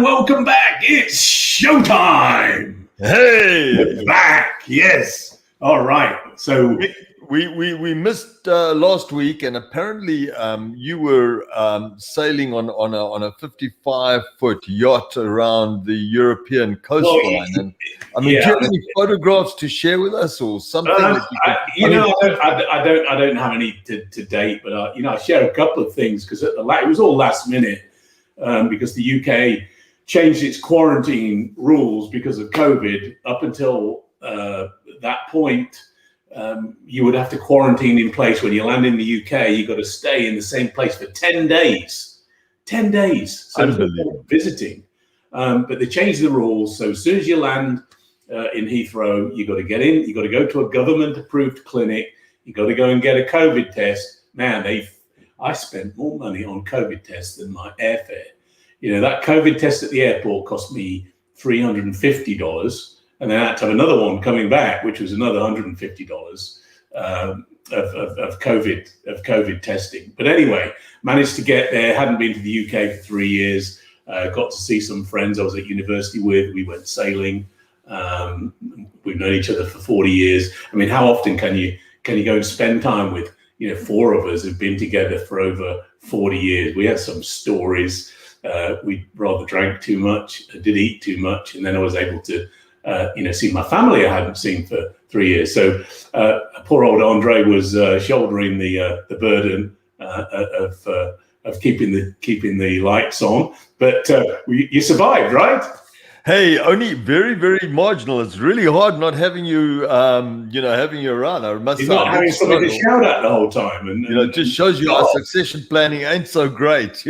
welcome back. It's showtime. Hey, We're back. Yes. All right. So we missed last week, and apparently you were sailing on a 55-foot yacht around the European coastline. And I mean, do you have any photographs to share with us, or something? That you can, I don't have any to date, but I share a couple of things because it was all last minute because the UK changed its quarantine rules because of COVID. Up until that point, you would have to quarantine in place. When you land in the UK, you got to stay in the same place for 10 days. 10 days. So visiting. But they changed the rules. So as soon as you land in Heathrow, you got to get in. You got to go to a government-approved clinic. You got to go and get a COVID test. Man, I spent more money on COVID tests than my airfare. You know, that COVID test at the airport cost me $350. And then I had to have another one coming back, which was another $150 of COVID testing. But anyway, managed to get there. Hadn't been to the UK for 3 years. Got to see some friends I was at university with. We went sailing. We've known each other for 40 years. I mean, how often can you go and spend time with, four of us who've been together for over 40 years? We had some stories. We rather drank too much, did eat too much, and then I was able to see my family I hadn't seen for 3 years. So poor old Andre was shouldering the burden of keeping the lights on. But you survived, right? Hey, only very, very marginal. It's really hard not having you, having you around. I must say, not having something to shout at the whole time, and it just shows you our succession planning ain't so great,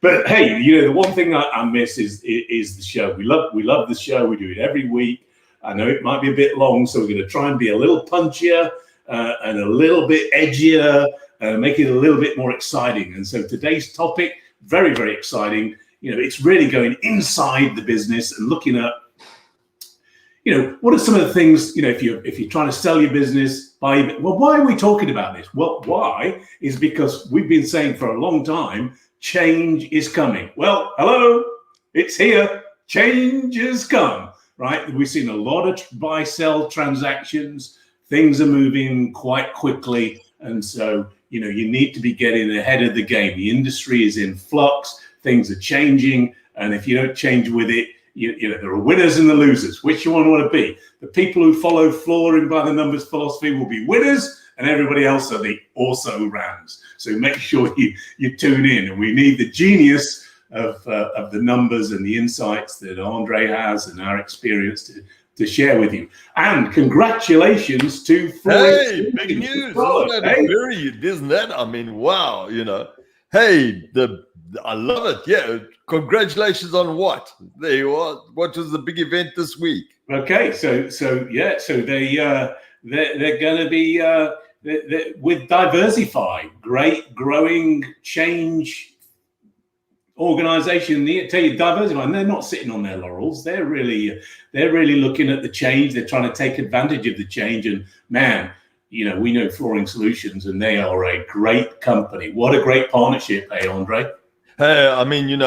But hey, the one thing I miss is the show. We love the show. We do it every week. I know it might be a bit long, so we're going to try and be a little punchier and a little bit edgier, make it a little bit more exciting. And so today's topic, very, very exciting. It's really going inside the business and looking at, what are some of the things, if you're trying to sell your business, why are we talking about this? Well, why is because we've been saying for a long time, change is coming. Well, hello, it's here. Change has come, right? We've seen a lot of buy-sell transactions. Things are moving quite quickly. And so, you need to be getting ahead of the game. The industry is in flux. Things are changing. And if you don't change with it, there are winners and the losers. Which one want to be? The people who follow flooring by the numbers philosophy will be winners, and everybody else are the also-rans. So make sure you tune in. And we need the genius of the numbers and the insights that Andre has and our experience to share with you. And congratulations to Hey, big news. Isn't that? I mean, wow, Hey, I love it. Yeah. Congratulations on what? There you are. What was the big event this week? Okay. So they're going to be with Diversify, great growing change organization. I tell you, Diversify, and they're not sitting on their laurels. They're really looking at the change. They're trying to take advantage of the change. And man, we know Flooring Solutions, and they are a great company. What a great partnership, hey, Andre? Hey, I mean,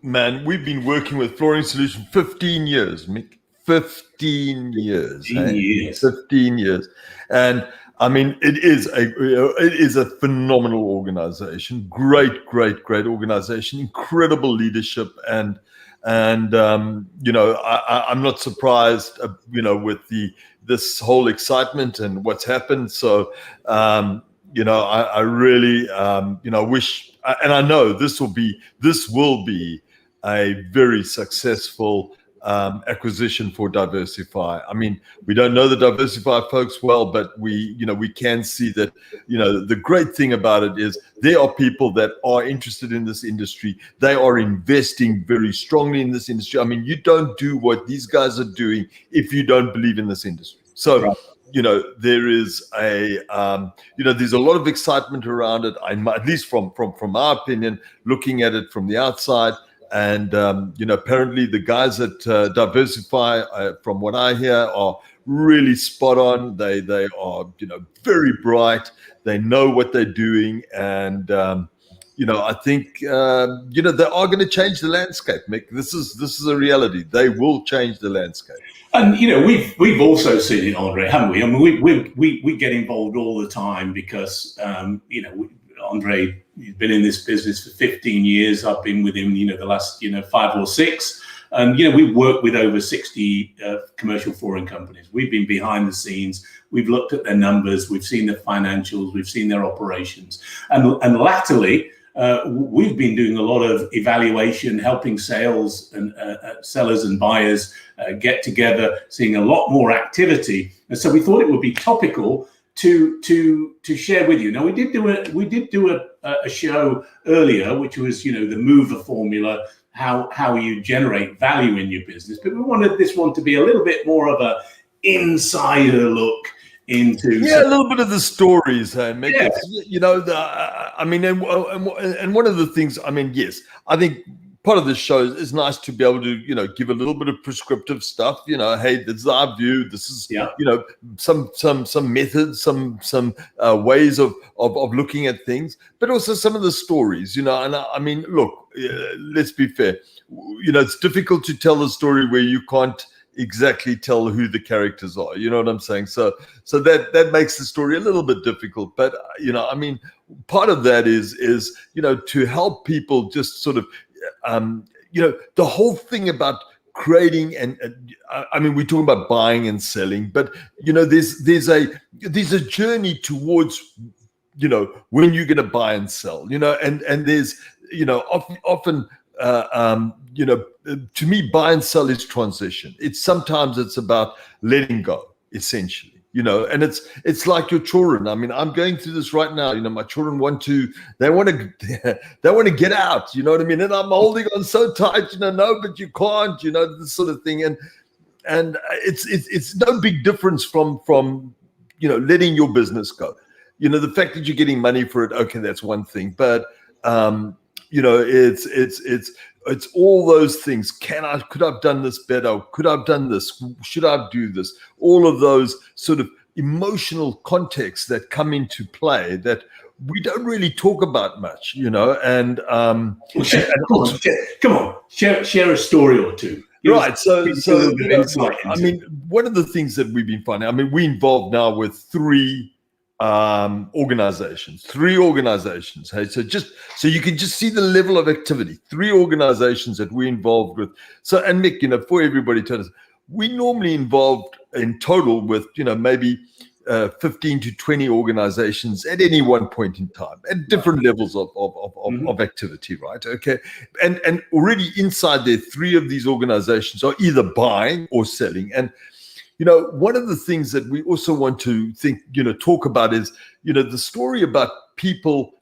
man, we've been working with Flooring Solutions 15 years, Mick. 15 years. 15 years. And I mean, it is a phenomenal organization. Great organization, incredible leadership. And I'm not surprised, with this whole excitement and what's happened. So, I really, wish, and I know this will be a very successful acquisition for Diversify. I mean, we don't know the Diversify folks well, but we can see that, the great thing about it is there are people that are interested in this industry. They are investing very strongly in this industry. I mean, you don't do what these guys are doing if you don't believe in this industry. So, right. There is there's a lot of excitement around it. At least from our opinion, looking at it from the outside. And, apparently the guys at Diversify, from what I hear, are really spot on. They are, very bright. They know what they're doing. And, I think they are going to change the landscape, Mick. This is a reality. They will change the landscape. And we've also seen it, Andre, haven't we? I mean, we get involved all the time because Andre, he's been in this business for 15 years. I've been with him, the last 5 or 6. And we work with over 60 commercial flooring companies. We've been behind the scenes. We've looked at their numbers. We've seen their financials. We've seen their operations. And latterly, we've been doing a lot of evaluation, helping sales and sellers and buyers get together, seeing a lot more activity. And so we thought it would be topical to share with you. Now we did do a show earlier, which was the mover formula, how you generate value in your business. But we wanted this one to be a little bit more of a insider look into a little bit of the stories, Mick. Yeah. And one of the things, yes, I think part of this show is nice to be able to give a little bit of prescriptive stuff. Hey, this is our view. This is some methods, some ways of looking at things, but also some of the stories. And look, let's be fair. It's difficult to tell a story where you can't exactly tell who the characters are. You know what I'm saying? So that makes the story a little bit difficult. But part of that is to help people just sort of the whole thing about creating and we're talking about buying and selling, but there's a journey towards when you're going to buy and sell, and there's often to me, buy and sell is transition. Sometimes it's about letting go, essentially. And it's like your children. I'm going through this right now. My children want to get out. You know what I mean? And I'm holding on so tight. No, but you can't. This sort of thing. And it's no big difference from letting your business go. The fact that you're getting money for it. Okay, that's one thing. But it's all those things. Could I have done this better? Could I have done this? Should I do this? All of those sort of emotional contexts that come into play that we don't really talk about much, and come on, share a story or two. Right. So one of the things that we've been finding, we're involved now with 3 organizations. Hey, so you can just see the level of activity. 3 organizations that we're involved with. So, and Mick, for everybody to us, we normally involved in total with maybe 15 to 20 organizations at any one point in time at different levels of activity, right? Okay. And already inside there, 3 of these organizations are either buying or selling. And one of the things that we also want to talk about is, the story about people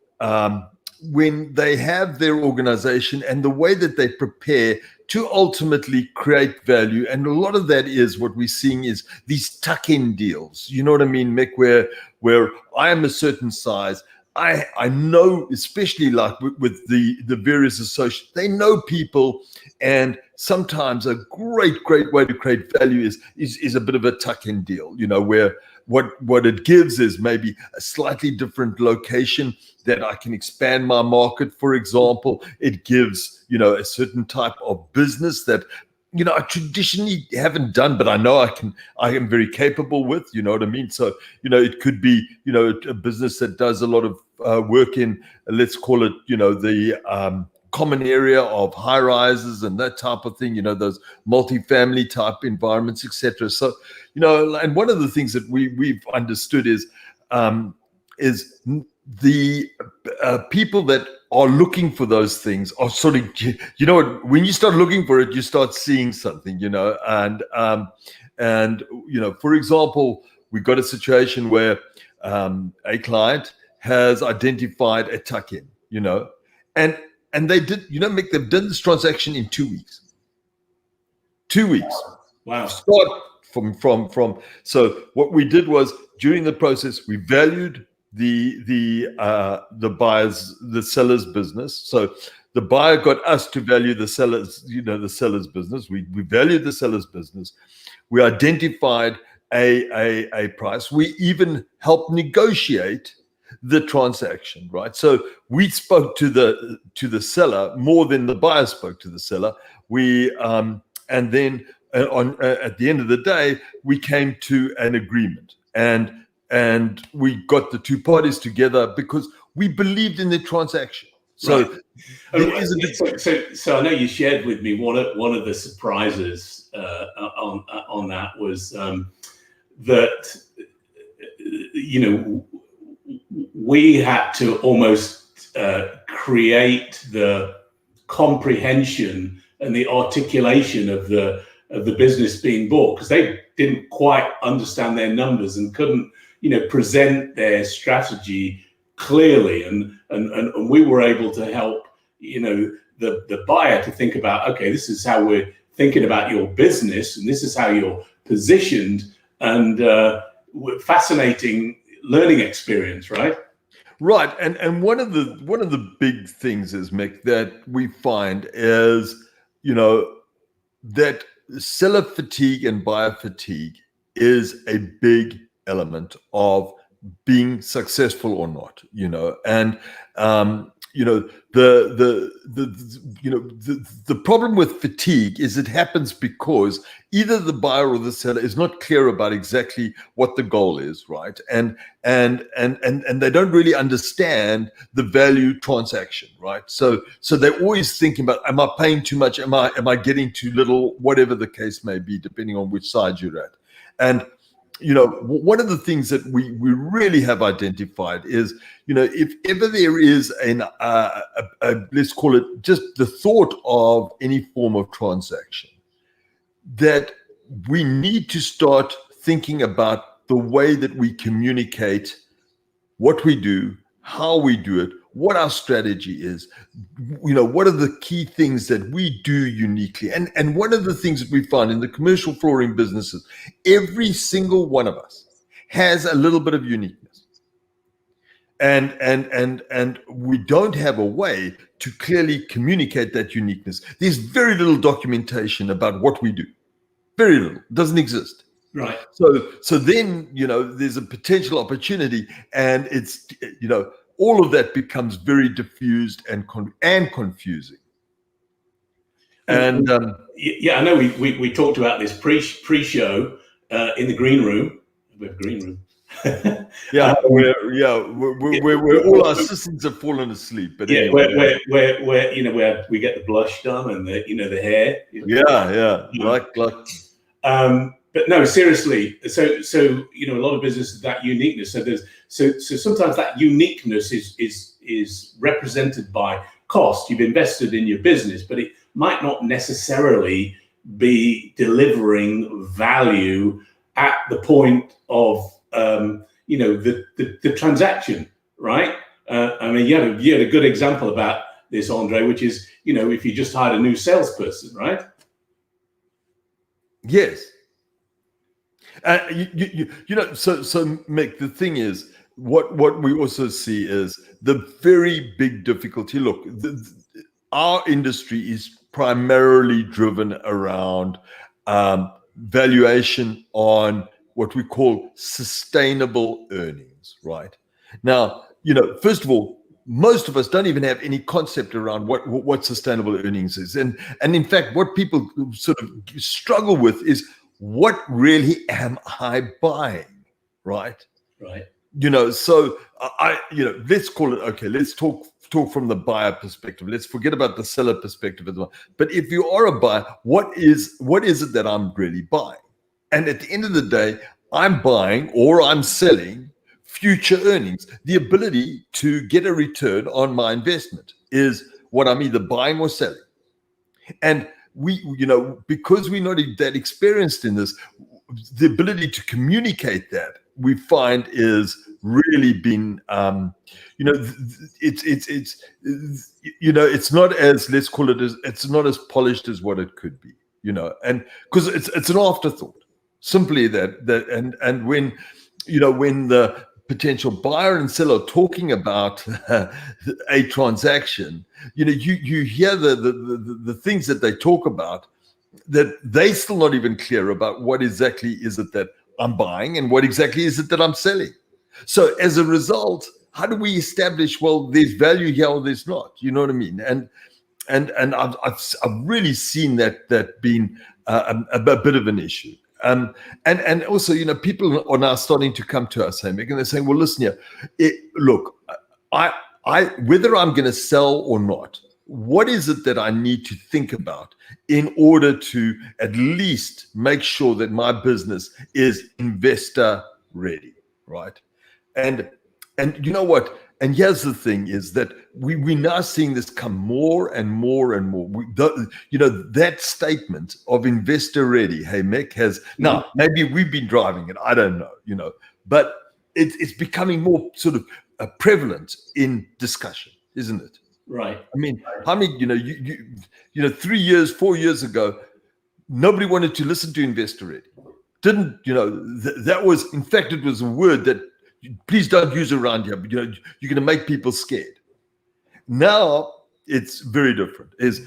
when they have their organization and the way that they prepare to ultimately create value. And a lot of that is what we're seeing is these tuck-in deals. You know what I mean, Mick, where I am a certain size. I know, especially like with the various associates, they know people, and sometimes a great way to create value is a bit of a tuck-in deal, where what it gives is maybe a slightly different location that I can expand my market. For example, it gives a certain type of business that I traditionally haven't done, but I know I am very capable with, you know what I mean? So, it could be, a business that does a lot of work in, let's call it, the common area of high rises and that type of thing, those multifamily type environments, etc. So, and one of the things that we've understood is the people that are looking for those things are sort of, when you start looking for it, you start seeing something, and for example, we got a situation where a client has identified a tuck-in, and they did, Mick, they've done this transaction in 2 weeks. 2 weeks. Wow. Start from. So what we did was, during the process, we valued the seller's business. So the buyer got us to value the seller's business. We valued the seller's business. We identified a price. We even helped negotiate the transaction, right? So we spoke to the seller more than the buyer spoke to the seller. And then at the end of the day, we came to an agreement, and we got the two parties together because we believed in the transaction. So so I know you shared with me one of the surprises on that was that we had to almost create the comprehension and the articulation of the business being bought, because they didn't quite understand their numbers and couldn't present their strategy clearly, and we were able to help the buyer to think about, okay, this is how we're thinking about your business and this is how you're positioned, and fascinating learning experience, right? Right, and one of the big things is, Mick, that we find is that seller fatigue and buyer fatigue is a big element of being successful or not, and the problem with fatigue is it happens because either the buyer or the seller is not clear about exactly what the goal is, right? And they don't really understand the value transaction, right? So they're always thinking about, am I paying too much? Am I getting too little? Whatever the case may be, depending on which side you're at. And one of the things that we really have identified is, if ever there is let's call it just the thought of any form of transaction, that we need to start thinking about the way that we communicate what we do, how we do it, what our strategy is, what are the key things that we do uniquely. And one of the things that we find in the commercial flooring businesses, every single one of us has a little bit of uniqueness. And we don't have a way to clearly communicate that uniqueness. There's very little documentation about what we do. Very little. It doesn't exist. Right. So then, there's a potential opportunity, and it's, all of that becomes very diffused and confusing. And I know we talked about this pre-show in the green room. We have a green room. where all our assistants have fallen asleep. But anyway, where we get the blush done and the hair. But no, seriously. So a lot of businesses, that uniqueness. So sometimes that uniqueness is represented by cost. You've invested in your business, but it might not necessarily be delivering value at the point of the transaction, right? I mean, you had a good example about this, Andre, which is if you just hired a new salesperson, right? Yes. So Mick, the thing is, what we also see is the very big difficulty. Look, our industry is primarily driven around valuation on what we call sustainable earnings, right? Now, first of all, most of us don't even have any concept around what sustainable earnings is. And in fact, what people sort of struggle with is, what really am I buying, right? Right. So let's call it, okay, let's talk from the buyer perspective. Let's forget about the seller perspective as well. But if you are a buyer, what is it that I'm really buying? And at the end of the day, I'm buying or I'm selling future earnings. The ability to get a return on my investment is what I'm either buying or selling. And we, because we're not that experienced in this, the ability to communicate that, we find, is really been, it's not as, let's call it, it's not as polished as what it could be, and because it's an afterthought, simply that, and when the potential buyer and seller talking about a transaction, you hear the things that they talk about, that they still not even clear about what exactly is it that I'm buying and what exactly is it that I'm selling. So as a result, how do we establish, well, there's value here or there's not? You know what I mean? And I've really seen that being a bit of an issue. And also, people are now starting to come to us, and they're saying, well, listen here, look, whether I'm going to sell or not, what is it that I need to think about in order to at least make sure that my business is investor ready, right? And you know what? And here's the thing: is that we're now seeing this come more and more and more. That statement of investor ready, hey Mick, has now maybe we've been driving it. I don't know, but it's becoming more sort of prevalent in discussion, isn't it? Right. I mean, 3 years, 4 years ago, nobody wanted to listen to investor ready. Didn't, that was, in fact, it was a word that please don't use around here, but you're going to make people scared. Now it's very different. It's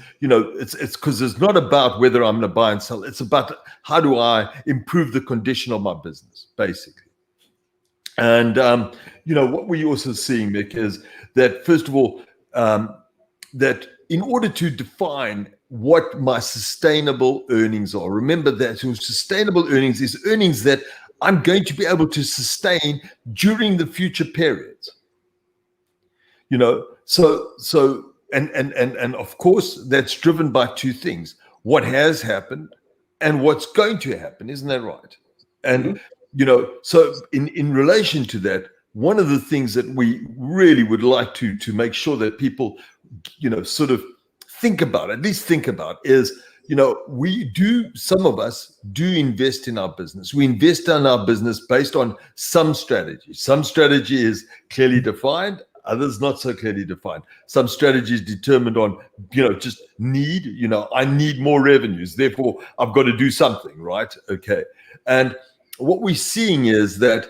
because it's not about whether I'm going to buy and sell. It's about how do I improve the condition of my business, basically. And what we're also seeing, Mick, is that first of all, that in order to define what my sustainable earnings are, remember that sustainable earnings is earnings that I'm going to be able to sustain during the future periods. So of course that's driven by two things: what has happened and what's going to happen. Isn't that right? And so in relation to that, one of the things that we really would like to make sure that people sort of think about, at least think about, is some of us do invest in our business. We invest in our business based on some strategy. Some strategy is clearly defined, others not so clearly defined. Some strategy is determined on, just need, I need more revenues, therefore I've got to do something, right? Okay. And what we're seeing is that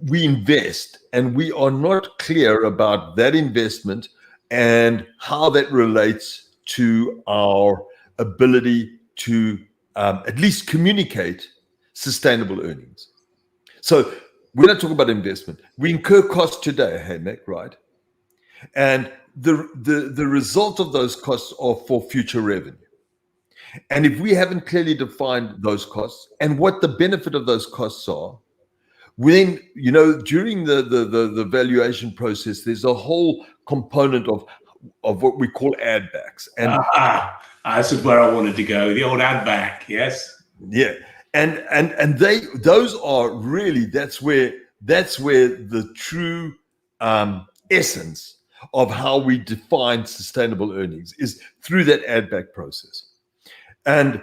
we invest and we are not clear about that investment and how that relates to our ability to at least communicate sustainable earnings. So when I talk about investment, we incur costs today, hey Mick, right? And the result of those costs are for future revenue. And if we haven't clearly defined those costs and what the benefit of those costs are, when during the valuation process, there's a whole component of what we call add backs. And this is where I wanted to go. The old add back, yes. Yeah. And those are really, that's where the true essence of how we define sustainable earnings is through that add back process. And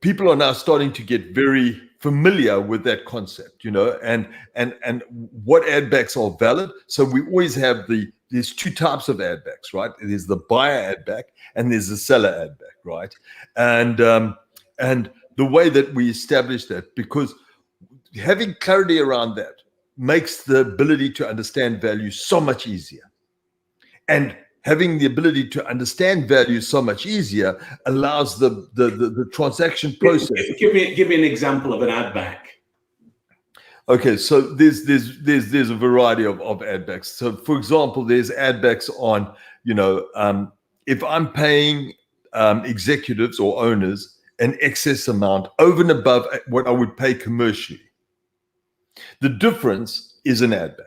people are now starting to get very familiar with that concept, and what add backs are valid. So we always have there's two types of add backs, right? There's the buyer add back and there's the seller add back, right? And the way that we establish that, because having clarity around that makes the ability to understand value so much easier. And having the ability to understand value so much easier allows the transaction process. Give me an example of an add back. Okay, so there's a variety of add backs. So for example, there's add backs on, if I'm paying executives or owners an excess amount over and above what I would pay commercially, the difference is an add back.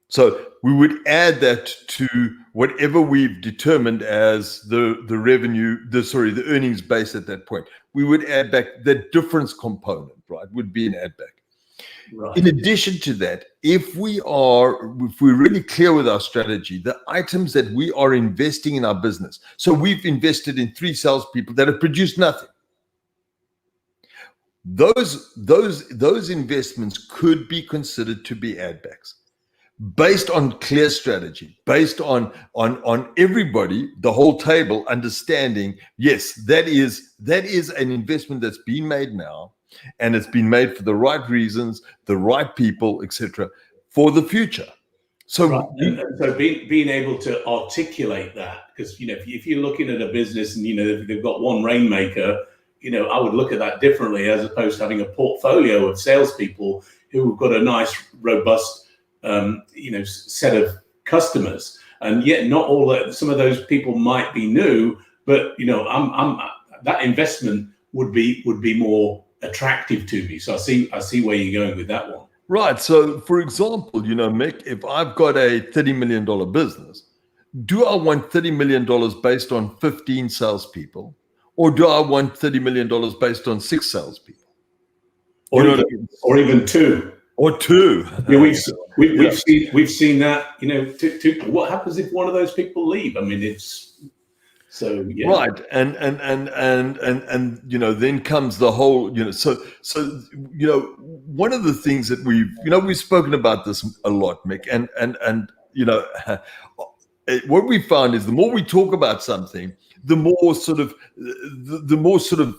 So we would add that to whatever we've determined as the earnings base at that point. We would add back the difference component, right? Would be an add back. Right. In addition to that, if we're really clear with our strategy, the items that we are investing in our business. So we've invested in 3 salespeople that have produced nothing. Those investments could be considered to be add backs, based on clear strategy, based on everybody, the whole table, understanding, yes, that is an investment that's been made now, and it's been made for the right reasons, the right people, etc., for the future. So, right. So being able to articulate that, because if you're looking at a business and they've got one rainmaker, I would look at that differently, as opposed to having a portfolio of salespeople who have got a nice, robust set of customers, and yet not all that. Some of those people might be new, but that investment would be more attractive to me. So I see where you're going with that one. Right. So, for example, Mick, if I've got a $30 million business, do I want $30 million based on 15 salespeople, or do I want $30 million based on 6 salespeople? Or even 2. Or 2. Yeah, we've seen that. What happens if one of those people leave? I mean, it's so yeah. Right, and then comes the whole one of the things that we've spoken about this a lot, Mick, and what we found is the more we talk about something, the more sort of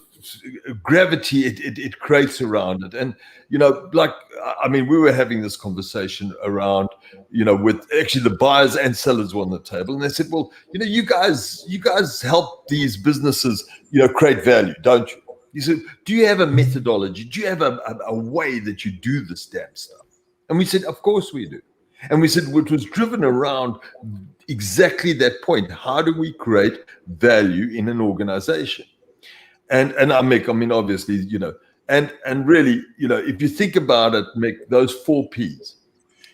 gravity it creates around it. And we were having this conversation around with actually the buyers and sellers were on the table, and they said, well, you guys help these businesses create value, don't you? He said, do you have a methodology? Do you have a way that you do this damn stuff? And we said, of course we do. And we said, it was driven around exactly that point. How do we create value in an organization? And obviously, and really, if you think about it, Mick, those 4 Ps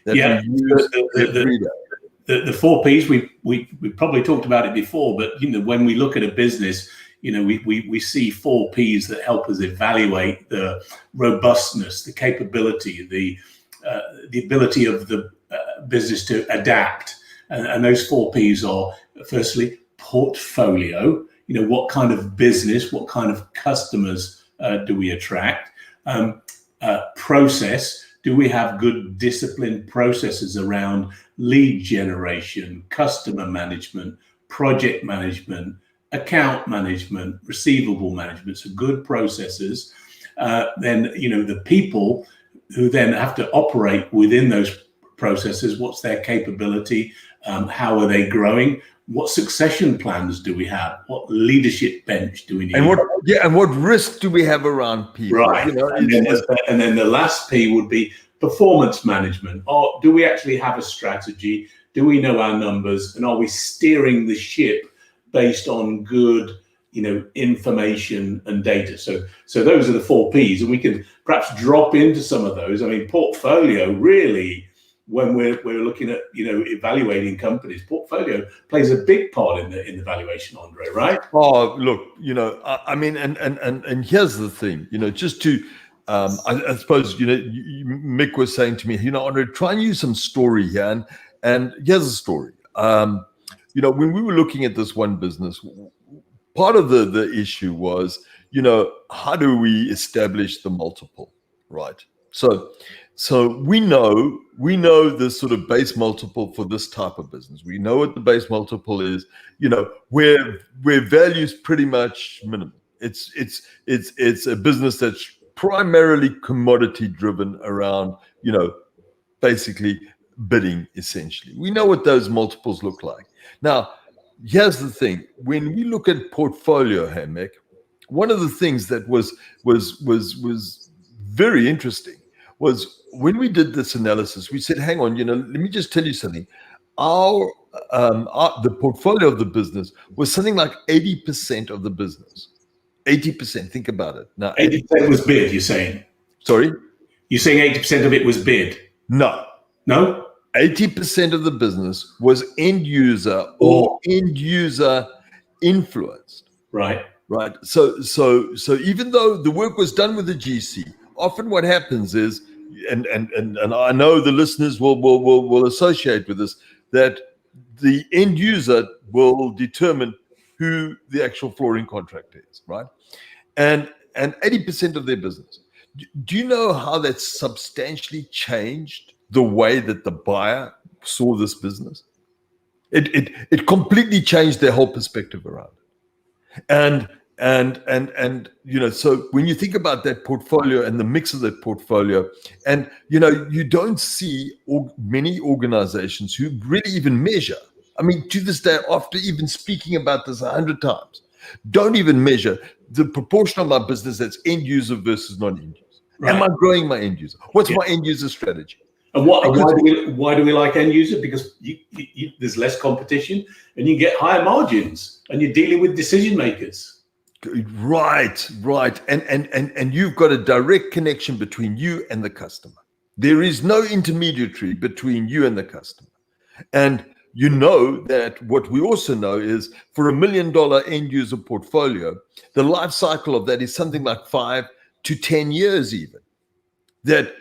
that we use every day. The 4 Ps, we probably talked about it before, but when we look at a business, we see 4 Ps that help us evaluate the robustness, the capability, the ability of the business to adapt. And those 4 Ps are, firstly, portfolio. What kind of business, what kind of customers do we attract? Process. Do we have good disciplined processes around lead generation, customer management, project management, account management, receivable management? So good processes. Then, the people who then have to operate within those processes. What's their capability? How are they growing? What succession plans do we have? What leadership bench do we need? And what risk do we have around people? Right. And then the last P would be performance management. Or do we actually have a strategy? Do we know our numbers? And are we steering the ship based on good, information and data? So those are the 4 Ps, and we can perhaps drop into some of those. I mean, portfolio really. When we're looking at evaluating companies, portfolio plays a big part in the valuation, Andre, right? Oh, look, and here's the thing, just to I suppose Mick was saying to me, Andre, try and use some story here, and here's a story. When we were looking at this one business, part of the issue was how do we establish the multiple, right? So we know the sort of base multiple for this type of business. We know what the base multiple is, where value is pretty much minimal. It's a business that's primarily commodity driven around, basically bidding essentially. We know what those multiples look like. Now, here's the thing. When we look at portfolio, Mick, one of the things that was very interesting was when we did this analysis, we said, hang on, let me just tell you something. The portfolio of the business was something like 80% of the business. 80%, think about it. Now, 80% was bid, you're saying? Sorry? You're saying 80% of it was bid? No. 80% of the business was end user or end user influenced. Right. So even though the work was done with the GC, often what happens is, and I know the listeners will associate with this, that the end user will determine who the actual flooring contractor is, right? And 80% of their business. Do you know how that substantially changed the way that the buyer saw this business? It completely changed their whole perspective around it. And so when you think about that portfolio and the mix of that portfolio, and you don't see many organizations who really even measure. I mean, to this day, after even speaking about this 100 times, don't even measure the proportion of my business that's end user versus non-end user. Right. Am I growing my end user? What's my end user strategy? And why do we like end user? Because there's less competition and you get higher margins and you're dealing with decision makers. Right. And you've got a direct connection between you and the customer. There is no intermediary between you and the customer. And you know that what we also know is for $1 million end user portfolio, the life cycle of that is something like 5 to 10 years even. That,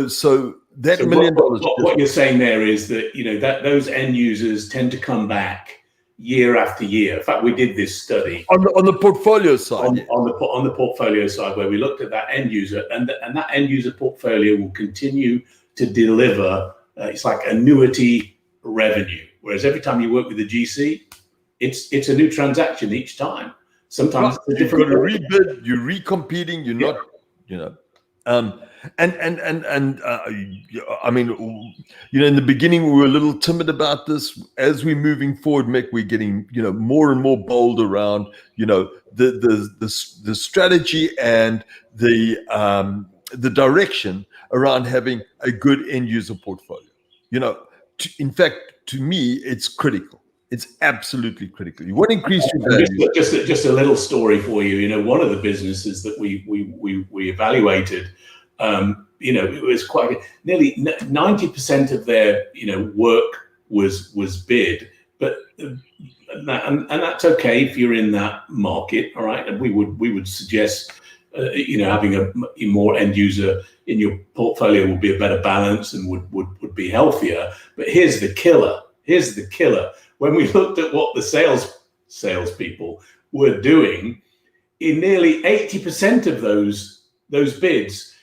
so that $1 million. What you're saying there is that, that those end users tend to come back year after year. In fact, we did this study on the portfolio side, on the portfolio side, where we looked at that end user, and that end user portfolio will continue to deliver. It's like annuity revenue. Whereas every time you work with a GC, it's a new transaction each time. Sometimes it's a different. You've got to rebid. You're recompeting. You're not. I mean, in the beginning we were a little timid about this. As we're moving forward, Mick, we're getting more and more bold around the strategy and the direction around having a good end user portfolio. In fact, to me, it's critical. It's absolutely critical. You want to increase your value. Just a little story for you. One of the businesses that we evaluated, it was quite nearly 90% of their work was bid, but and that's okay if you're in that market, all right. And we would suggest having a more end user in your portfolio will be a better balance and would be healthier. But here's the killer. When we looked at what the salespeople were doing, in nearly 80% of those bids,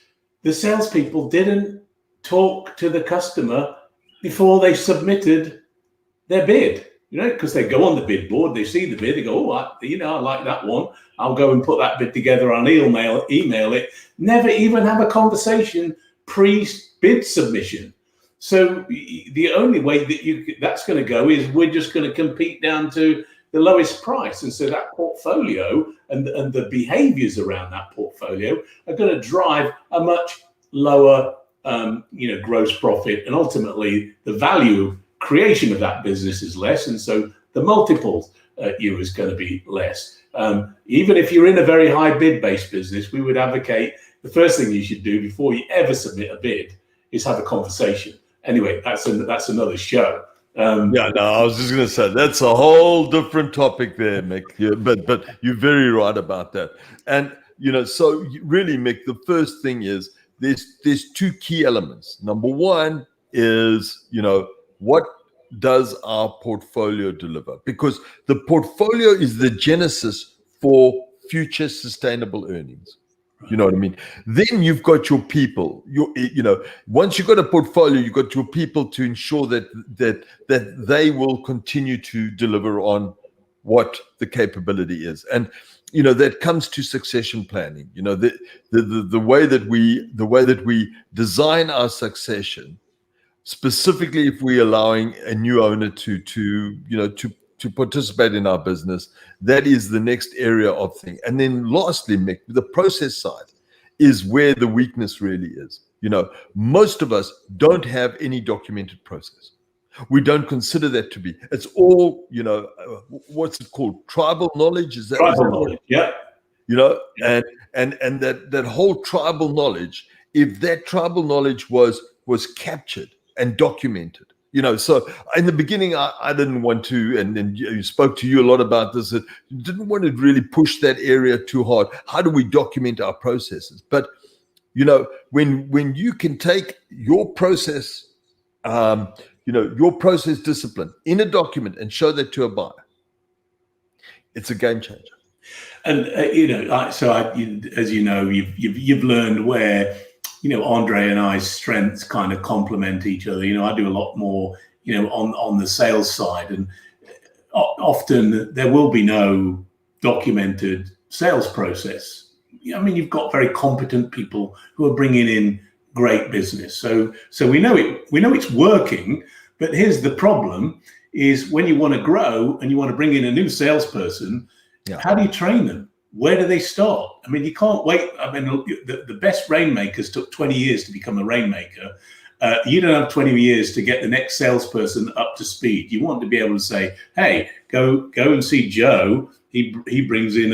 the salespeople didn't talk to the customer before they submitted their bid. Because they go on the bid board, they see the bid, they go, I like that one. I'll go and put that bid together on email it. Never even have a conversation pre-bid submission. So the only way that that's going to go is we're just going to compete down to the lowest price. And so that portfolio and the behaviors around that portfolio are going to drive a much lower, gross profit. And ultimately, the value creation of that business is less. And so the multiple is going to be less. Even if you're in a very high bid-based business, we would advocate the first thing you should do before you ever submit a bid is have a conversation. Anyway, that's another show. I was just going to say that's a whole different topic there, Mick. Yeah, but you're very right about that. And so really, Mick, the first thing is there's two key elements. Number one is what does our portfolio deliver? Because the portfolio is the genesis for future sustainable earnings. You know what I mean? Then you've got your people. Once you've got a portfolio, you've got your people to ensure that they will continue to deliver on what the capability is, and that comes to succession planning. The way that we design our succession, specifically if we're allowing a new owner to participate in our business, that is the next area of thing. And then lastly, Mick, the process side is where the weakness really is. Most of us don't have any documented process. We don't consider that to be. It's all, what's it called? Tribal knowledge? Is that tribal knowledge? Yeah. And that whole tribal knowledge, if that tribal knowledge was captured and documented, so in the beginning, I didn't want to, and then you spoke to you a lot about this, that didn't want to really push that area too hard. How do we document our processes? But, when you can take your process, your process discipline in a document and show that to a buyer, it's a game changer. And, as you know, you've learned where, Andre and I's strengths kind of complement each other. I do a lot more, on the sales side, and often there will be no documented sales process. You've got very competent people who are bringing in great business. So we know it's working, but here's the problem is when you want to grow and you want to bring in a new salesperson, how do you train them? Where do they start? You can't wait. The best rainmakers took 20 years to become a rainmaker. You don't have 20 years to get the next salesperson up to speed. You want to be able to say, hey, go and see Joe. He brings in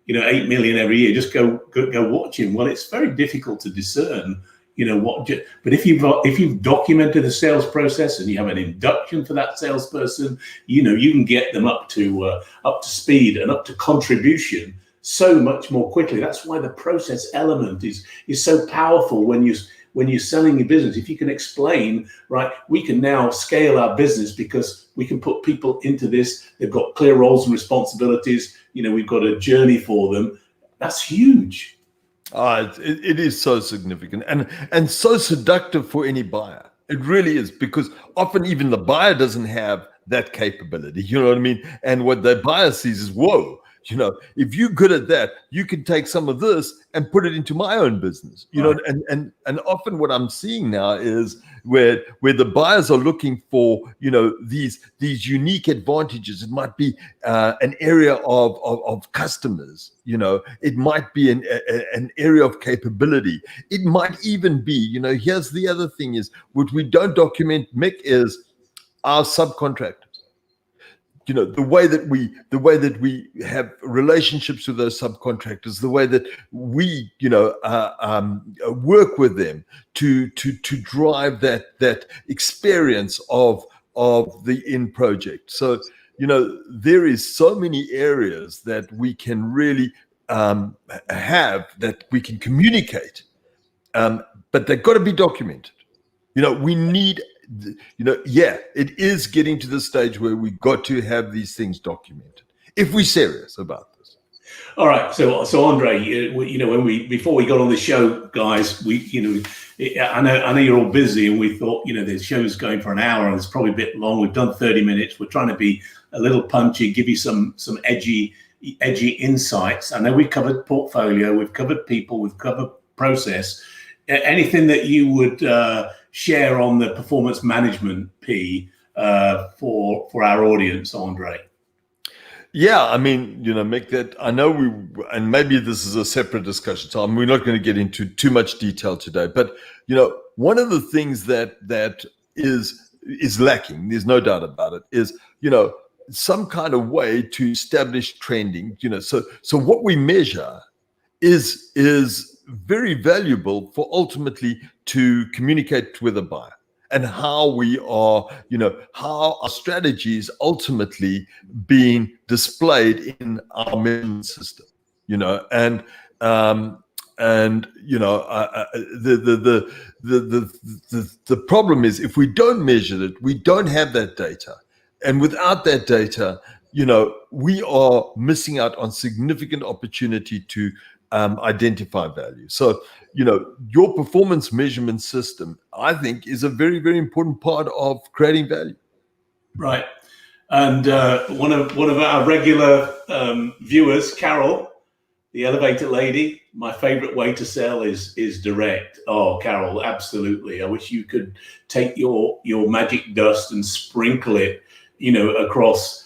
8 million every year. Just go watch him. Well, it's very difficult to discern, but if you've documented the sales process and you have an induction for that salesperson, you can get them up to speed and up to contribution so much more quickly. That's why the process element is so powerful when you're selling your business. If you can explain, right, we can now scale our business because we can put people into this. They've got clear roles and responsibilities. We've got a journey for them. That's huge. It is so significant and so seductive for any buyer. It really is, because often even the buyer doesn't have that capability. You know what I mean? And what the buyer sees is, whoa, if you're good at that, you can take some of this and put it into my own business. And often what I'm seeing now is where the buyers are looking for, these unique advantages. It might be an area of customers. It might be an area of capability. It might even be, here's the other thing is, what we don't document, Mick, is our subcontractors. The way that we have relationships with those subcontractors, the way that we work with them to drive that experience of the end project. So there is so many areas that we can really have, that we can communicate, but they've got to be documented. We need. It is getting to the stage where we got to have these things documented if we're serious about this. All right, so Andre, before we got on the show, guys, I know you're all busy, and we thought the show's going for an hour and it's probably a bit long. We've done 30 minutes. We're trying to be a little punchy, give you some edgy insights. I know we've covered portfolio, we've covered people, we've covered process. Anything that you would share on the performance management P for our audience, Andre? Yeah, I mean, Mick, that I know and maybe this is a separate discussion, so we're not going to get into too much detail today. But one of the things that is lacking, there's no doubt about it, is some kind of way to establish trending. So what we measure is very valuable for ultimately to communicate with a buyer, and how we are, how our strategy is ultimately being displayed in our measurement system, the problem is, if we don't measure it, we don't have that data, and without that data, we are missing out on significant opportunity to identify value. So, your performance measurement system, I think, is a very, very important part of creating value. Right. And one of our regular viewers, Carol, the elevator lady, my favorite way to sell is direct. Oh, Carol, absolutely. I wish you could take your magic dust and sprinkle it, across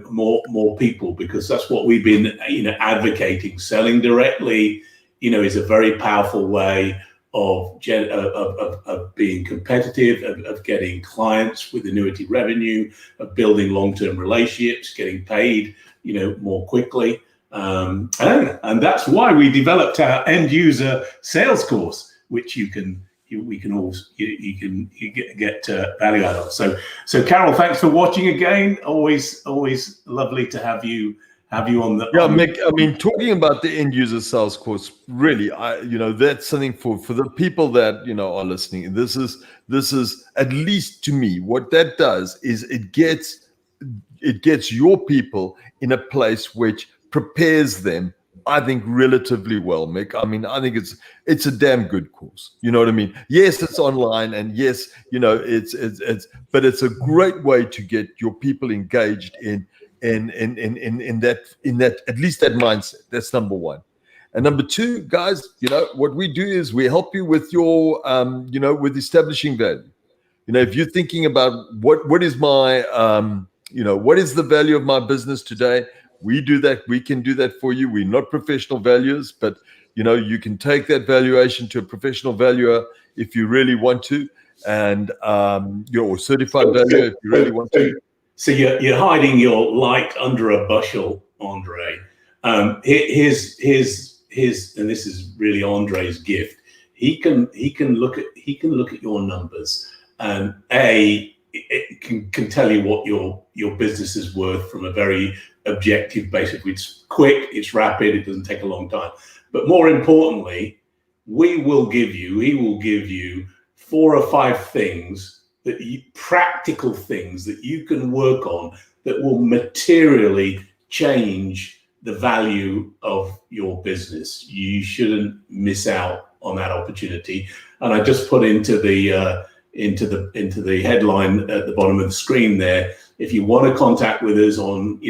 more people, because that's what we've been advocating. Selling directly is a very powerful way of being competitive, of getting clients with annuity revenue, of building long-term relationships, getting paid more quickly, and that's why we developed our end user sales course, which you can get value out of. So Carol, thanks for watching again. Always lovely to have you on the. Yeah, Mick, I mean, talking about the end user sales course, really, that's something for the people that are listening. This is, at least to me, what that does is it gets your people in a place which prepares them, I think, relatively well, Mick. I mean, I think it's a damn good course. You know what I mean? Yes, it's online, and yes, but it's a great way to get your people engaged in that, at least that mindset. That's number one. And number two, guys, what we do is we help you with your with establishing value. If you're thinking about what is my what is the value of my business today, we do that. We can do that for you. We're not professional valuers, but you can take that valuation to a professional valuer if you really want to. and your certified valuer if you really want to. So you're hiding your light under a bushel, Andre. His and this is really Andre's gift. He can look at your numbers, and it can tell you what your business is worth from a very objective basis. It's quick, it's rapid, it doesn't take a long time. But more importantly, he will give you 4 or 5 things practical things that you can work on that will materially change the value of your business. You shouldn't miss out on that opportunity. And I just put into the headline at the bottom of the screen there, if you want to contact with us on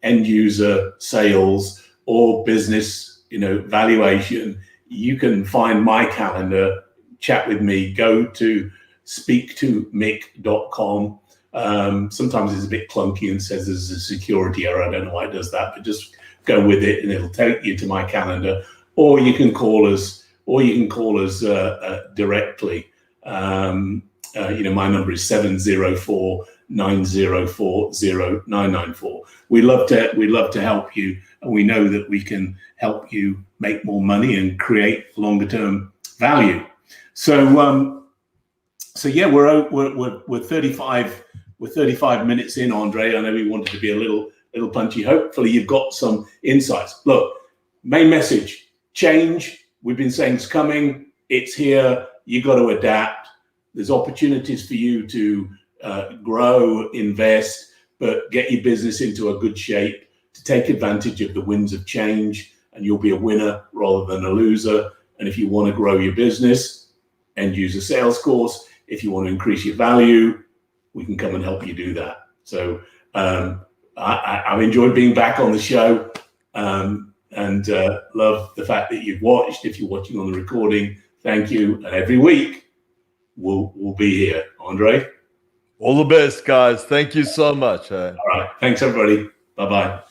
end user sales or business valuation, you can find my calendar, chat with me, go to speaktomick.com. Sometimes it's a bit clunky and says there's a security error. I don't know why it does that, but just go with it and it'll take you to my calendar. Or you can call us, directly. My number is 704-904-0994. We love to help you, and we know that we can help you make more money and create longer term value. So yeah, we're 35 minutes in, Andre. I know we wanted to be a little punchy. Hopefully you've got some insights. Look, main message: change. We've been saying it's coming. It's here. You got to adapt. There's opportunities for you to grow, invest, but get your business into a good shape to take advantage of the winds of change, and you'll be a winner rather than a loser. And if you want to grow your business, end user sales course. If you want to increase your value, we can come and help you do that. So I've enjoyed being back on the show, and love the fact that you've watched. If you're watching on the recording, thank you. And every week we'll be here. Andre? All the best, guys. Thank you so much. All right. Thanks, everybody. Bye-bye.